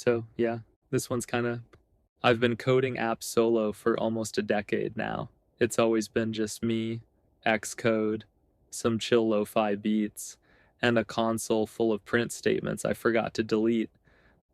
So yeah, this one's I've been coding apps solo for almost a decade now. It's always been just me, Xcode, some chill lo-fi beats, and a console full of print statements I forgot to delete.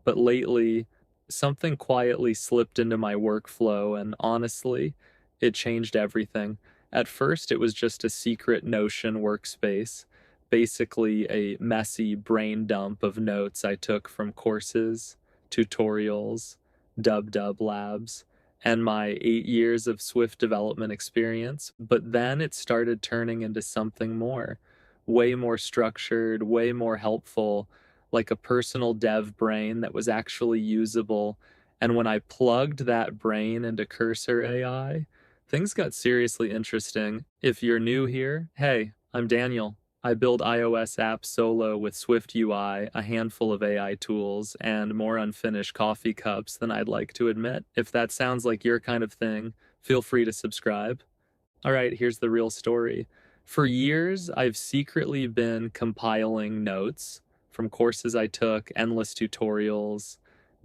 But lately, something quietly slipped into my workflow, and honestly, it changed everything. At first, it was just a secret Notion workspace, basically a messy brain dump of notes I took from courses, tutorials, dub labs, and my 8 years of Swift development experience. But then it started turning into something more, way more structured, way more helpful, like a personal dev brain that was actually usable. And when I plugged that brain into Cursor AI, things got seriously interesting. If you're new here, hey, I'm Daniel. I build iOS apps solo with SwiftUI, a handful of AI tools, and more unfinished coffee cups than I'd like to admit. If that sounds like your kind of thing, feel free to subscribe. All right, here's the real story. For years, I've secretly been compiling notes from courses I took, endless tutorials,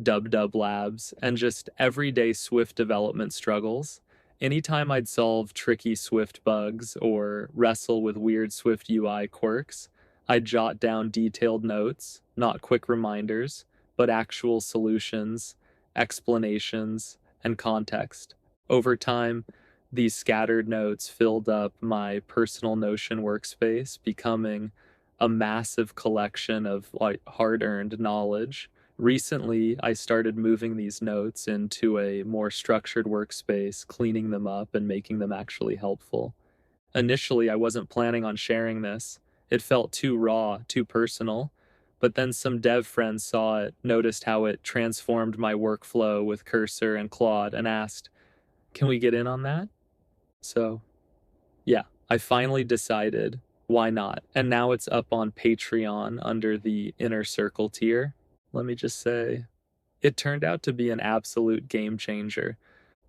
dub labs, and just everyday Swift development struggles. Anytime I'd solve tricky Swift bugs or wrestle with weird Swift UI quirks, I'd jot down detailed notes, not quick reminders, but actual solutions, explanations, and context. Over time, these scattered notes filled up my personal Notion workspace, becoming a massive collection of like hard-earned knowledge. Recently, I started moving these notes into a more structured workspace, cleaning them up and making them actually helpful. Initially, I wasn't planning on sharing this. It felt too raw, too personal. But then some dev friends saw it, noticed how it transformed my workflow with Cursor and Claude, and asked, "Can we get in on that?" So, yeah, I finally decided why not. And now it's up on Patreon under the Inner Circle tier. Let me just say, it turned out to be an absolute game changer.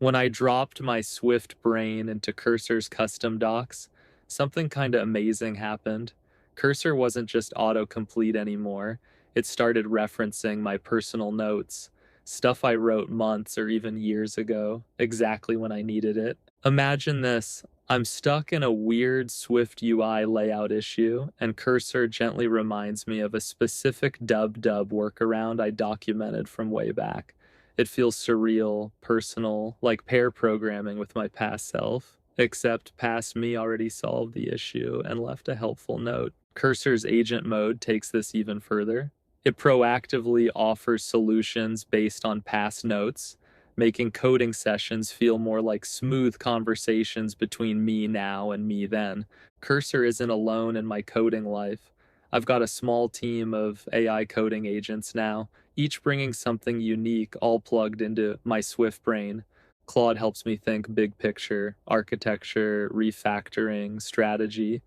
When I dropped my Swift brain into Cursor's custom docs, something kinda amazing happened. Cursor wasn't just autocomplete anymore. It started referencing my personal notes, stuff I wrote months or even years ago, exactly when I needed it. Imagine this. I'm stuck in a weird Swift UI layout issue, and Cursor gently reminds me of a specific dub workaround I documented from way back. It feels surreal, personal, like pair programming with my past self, except past me already solved the issue and left a helpful note. Cursor's agent mode takes this even further. It proactively offers solutions based on past notes, making coding sessions feel more like smooth conversations between me now and me then. Cursor isn't alone in my coding life. I've got a small team of AI coding agents now, each bringing something unique, all plugged into my Swift brain. Claude helps me think big picture, architecture, refactoring, strategy.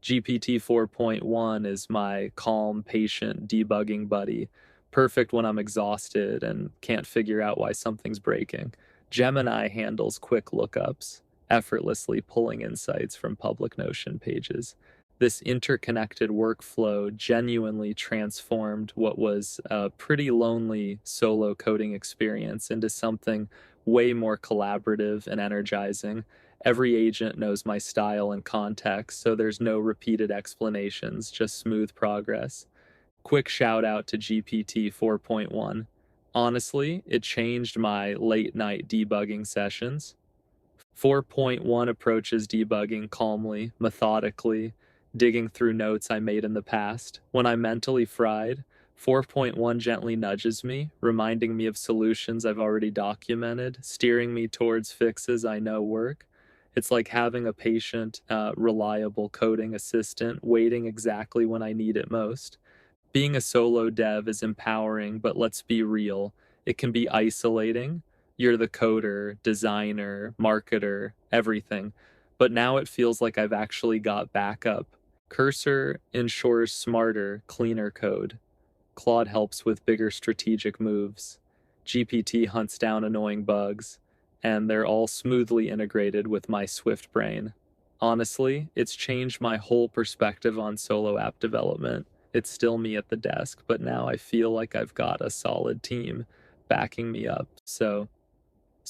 GPT 4.1 is my calm, patient debugging buddy, perfect when I'm exhausted and can't figure out why something's breaking. Gemini handles quick lookups, effortlessly pulling insights from public Notion pages. This interconnected workflow genuinely transformed what was a pretty lonely solo coding experience into something way more collaborative and energizing. Every agent knows my style and context, so there's no repeated explanations, just smooth progress. Quick shout out to GPT 4.1. Honestly, it changed my late night debugging sessions. 4.1 approaches debugging calmly, methodically, digging through notes I made in the past. When I'm mentally fried, 4.1 gently nudges me, reminding me of solutions I've already documented, steering me towards fixes I know work. It's like having a patient, reliable coding assistant waiting exactly when I need it most. Being a solo dev is empowering, but let's be real, it can be isolating. You're the coder, designer, marketer, everything. But now it feels like I've actually got backup. Cursor ensures smarter, cleaner code. Claude helps with bigger strategic moves. GPT hunts down annoying bugs, and they're all smoothly integrated with my Swift brain. Honestly, it's changed my whole perspective on solo app development. It's still me at the desk, but now I feel like I've got a solid team backing me up. So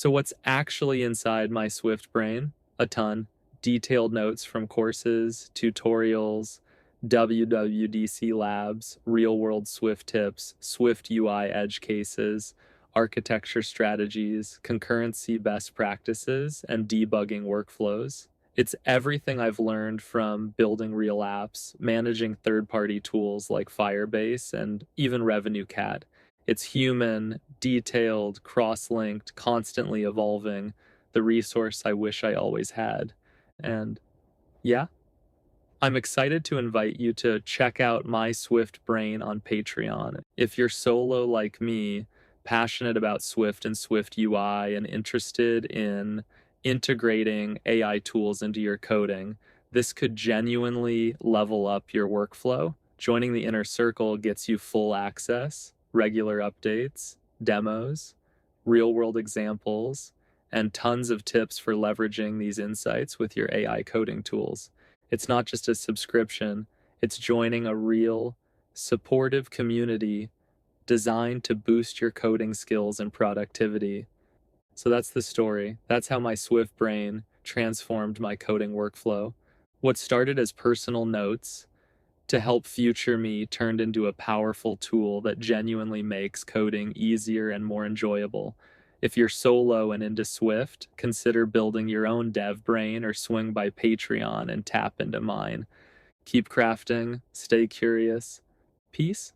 what's actually inside my Swift brain? A ton. Detailed notes from courses, tutorials, WWDC labs, real-world Swift tips, Swift UI edge cases, architecture strategies, concurrency best practices, and debugging workflows. It's everything I've learned from building real apps, managing third-party tools like Firebase, and even Revenue Cat. It's human, detailed, cross-linked, constantly evolving, the resource I wish I always had. And yeah, I'm excited to invite you to check out my Swift Brain on Patreon. If you're solo like me, passionate about Swift and Swift UI, and interested in integrating AI tools into your coding, this could genuinely level up your workflow. Joining the inner circle gets you full access, regular updates, demos, real world examples, and tons of tips for leveraging these insights with your AI coding tools. It's not just a subscription, it's joining a real, supportive community designed to boost your coding skills and productivity. So that's the story. That's how my Swift brain transformed my coding workflow. What started as personal notes to help future me turned into a powerful tool that genuinely makes coding easier and more enjoyable. If you're solo and into Swift, consider building your own dev brain or swing by Patreon and tap into mine. Keep crafting, stay curious. Peace.